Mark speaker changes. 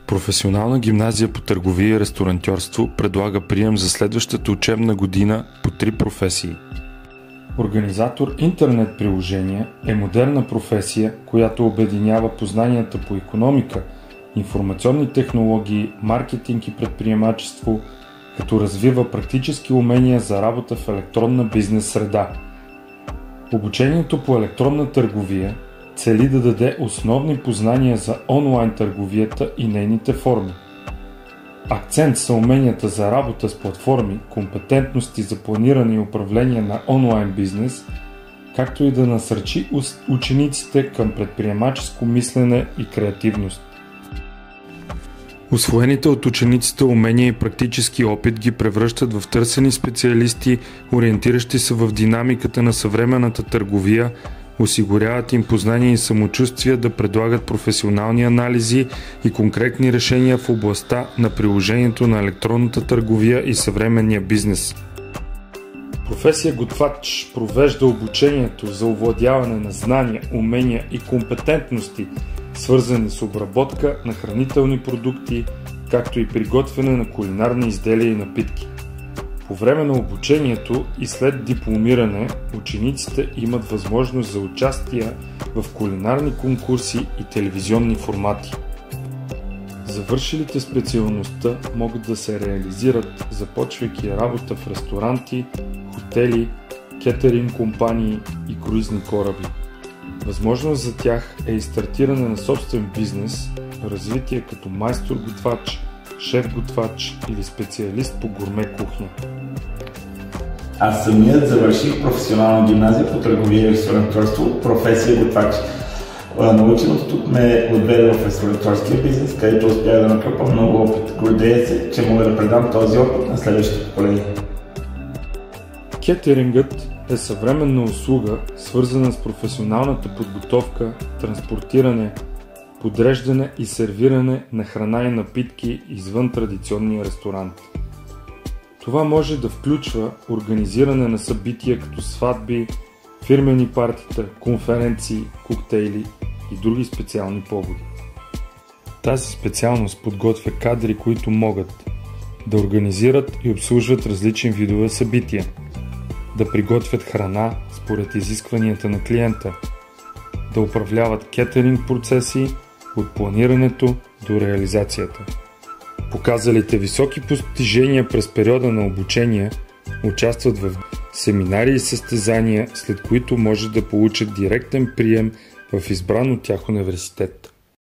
Speaker 1: Професионална гимназия по търговия и ресторантьорство предлага прием за следващата учебна година по 3 професии. Организатор интернет приложения е модерна професия, която обединява познанията по икономика, информационни технологии, маркетинг и предприемачество, като развива практически умения за работа в електронна бизнес среда. Обучението по електронна търговия цели да даде основни познания за онлайн търговията и нейните форми. Акцент са уменията за работа с платформи, компетентности за планиране и управление на онлайн бизнес, както и да насърчи учениците към предприемаческо мислене и креативност. Усвоените от учениците умения и практически опит ги превръщат в търсени специалисти, ориентиращи се в динамиката на съвременната търговия, осигуряват им познания и самочувствие да предлагат професионални анализи и конкретни решения в областта на приложението на електронната търговия и съвременния бизнес. Професия готвач провежда обучението за овладяване на знания, умения и компетентности, свързани с обработка на хранителни продукти, както и приготвяне на кулинарни изделия и напитки. По време на обучението и след дипломиране, учениците имат възможност за участие в кулинарни конкурси и телевизионни формати. Завършилите специалността могат да се реализират, започвайки работа в ресторанти, хотели, кетеринг компании и круизни кораби. Възможност за тях е и стартиране на собствен бизнес, развитие като майстор-готвач, шеф-готвач или специалист по гурме кухня.
Speaker 2: Аз самият завърших професионална гимназия по търговия и ресторантьорство, професия готвач. Наученото тук ме отведе в ресторантьорския бизнес, където успях да натрупам много опит. Гордея се, че мога да предам този опит на следващото поколение.
Speaker 1: Кетерингът е съвременна услуга, свързана с професионалната подготовка, транспортиране, подреждане и сервиране на храна и напитки извън традиционния ресторант. Това може да включва организиране на събития като сватби, фирмени партита, конференции, коктейли и други специални поводи. Тази специалност подготвя кадри, които могат да организират и обслужват различни видове събития, да приготвят храна според изискванията на клиента, да управляват кетеринг процеси от планирането до реализацията. Показалите високи постижения през периода на обучение участват в семинари и състезания, след които може да получат директен прием в избран от тях университет.